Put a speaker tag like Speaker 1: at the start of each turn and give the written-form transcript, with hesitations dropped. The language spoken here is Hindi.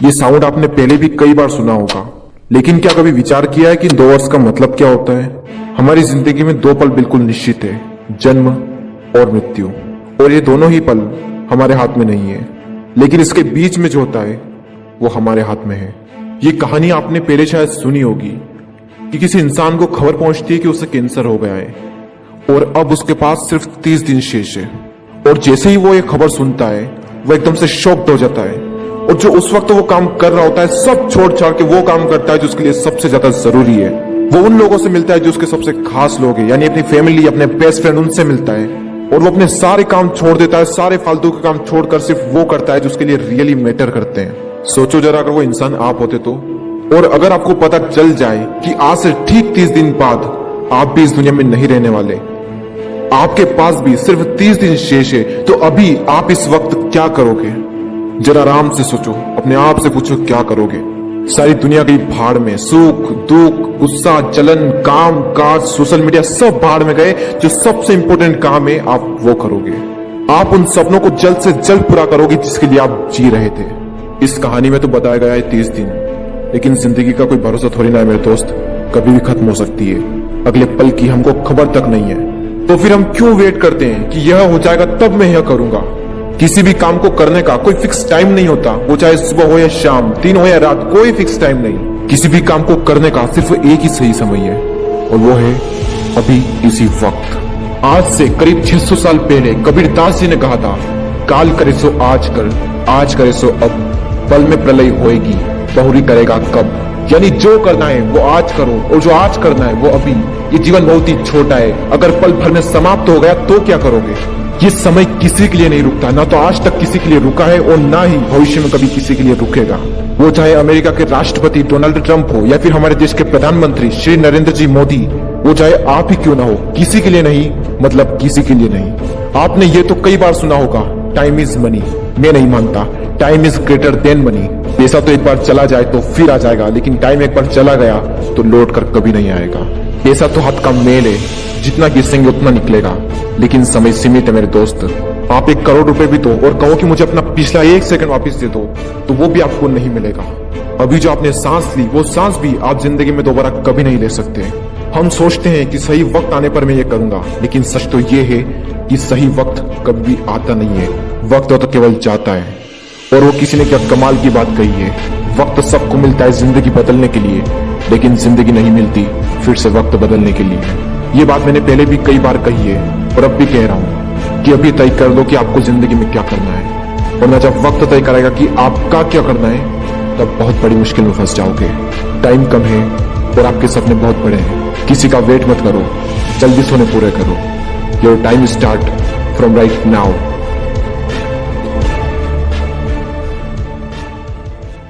Speaker 1: ये साउंड आपने पहले भी कई बार सुना होगा, लेकिन क्या कभी विचार किया है कि 2 वर्ष का मतलब क्या होता है? हमारी जिंदगी में 2 पल बिल्कुल निश्चित है, जन्म और मृत्यु। और ये दोनों ही पल हमारे हाथ में नहीं है, लेकिन इसके बीच में जो होता है वो हमारे हाथ में है। ये कहानी आपने पहले शायद सुनी होगी कि किसी इंसान को खबर पहुंचती है कि उसे कैंसर हो गया है और अब उसके पास सिर्फ 30 दिन शेष है। और जैसे ही वो ये खबर सुनता है वो एकदम से शॉक्ड हो जाता है और जो उस वक्त वो काम कर रहा होता है सब छोड़ छाड़ के वो काम करता है जो उसके लिए सबसे ज्यादा जरूरी है। वो उन लोगों से मिलता है जो उसके सबसे खास लोग हैं, यानी अपनी फैमिली, अपने बेस्ट फ्रेंड, उनसे मिलता है। और वो अपने सारे काम छोड़ देता है, सारे फालतू के काम छोड़कर सिर्फ वो करता है जो उसके लिए रियली मैटर करते हैं। सोचो जरा, अगर वो इंसान आप होते तो, और अगर आपको पता चल जाए कि आज से ठीक 30 दिन बाद आप भी इस दुनिया में नहीं रहने वाले, आपके पास भी सिर्फ 30 दिन शेष है, तो अभी आप इस वक्त क्या करोगे? जरा आराम से सोचो, अपने आप से पूछो क्या करोगे? सारी दुनिया गई भाड़ में, सुख दुख, गुस्सा, जलन, काम काज, सोशल मीडिया सब भाड़ में गए। जो सबसे इंपॉर्टेंट काम है आप वो करोगे। आप उन सपनों को जल्द से जल्द पूरा करोगे जिसके लिए आप जी रहे थे। इस कहानी में तो बताया गया है 30 दिन, लेकिन जिंदगी का कोई भरोसा थोड़ी ना है मेरे दोस्त, कभी भी खत्म हो सकती है। अगले पल की हमको खबर तक नहीं है, तो फिर हम क्यों वेट करते हैं कि यह हो जाएगा तब मैं यह करूंगा? किसी भी काम को करने का कोई फिक्स टाइम नहीं होता, वो चाहे सुबह हो या शाम, दिन हो या रात, कोई फिक्स टाइम नहीं। किसी भी काम को करने का सिर्फ एक ही सही समय है और वो है अभी, इसी वक्त। आज से करीब 600 साल पहले कबीरदास जी ने कहा था, काल करे सो आज कर, आज करे सो अब, पल में प्रलय होएगी, बहुरी करेगा कब। यानी जो करना है वो आज करो और जो आज करना है वो अभी। ये जीवन बहुत ही छोटा है, अगर पल भर में समाप्त हो गया तो क्या करोगे? ये समय किसी के लिए नहीं रुकता, ना तो आज तक किसी के लिए रुका है और ना ही भविष्य में कभी किसी के लिए रुकेगा। वो चाहे अमेरिका के राष्ट्रपति डोनाल्ड ट्रंप हो या फिर हमारे देश के प्रधानमंत्री श्री नरेंद्र जी मोदी, वो चाहे आप ही क्यों ना हो, किसी के लिए नहीं, मतलब किसी के लिए नहीं। आपने ये तो कई बार सुना होगा, टाइम इज मनी। मैं नहीं मानता, time is greater than money. पैसा तो एक बार चला जाए तो फिर आ जाएगा, लेकिन टाइम एक बार चला गया तो लौट कर कभी नहीं आएगा। पैसा तो हाथ का मेल है, जितना घिसेंगे उतना निकलेगा, लेकिन समय सीमित है मेरे दोस्त। आप 1 करोड़ रुपए भी दो और कहो कि मुझे अपना पिछला 1 सेकंड वापस दे दो, तो वो भी आपको नहीं मिलेगा। अभी जो आपने सांस ली वो सांस भी आप जिंदगी में दोबारा कभी नहीं ले सकते। हम सोचते हैं कि सही वक्त आने पर मैं ये करूंगा, लेकिन सच तो ये है कि सही वक्त कभी भी आता नहीं है। वक्त तो केवल जाता है। और वो किसी ने क्या कमाल की बात कही है, वक्त सबको मिलता है जिंदगी बदलने के लिए, लेकिन जिंदगी नहीं मिलती फिर से वक्त बदलने के लिए। ये बात मैंने पहले भी कई बार कही है और अब भी कह रहा हूँ कि अभी तय कर लो कि आपको जिंदगी में क्या करना है, वरना जब वक्त तय करेगा कि आपका क्या करना है तब बहुत बड़ी मुश्किल में फंस जाओगे। टाइम कम है और आपके सपने बहुत बड़े हैं। किसी का वेट मत करो, जल्दी सोने पूरे करो। Your time start from right now.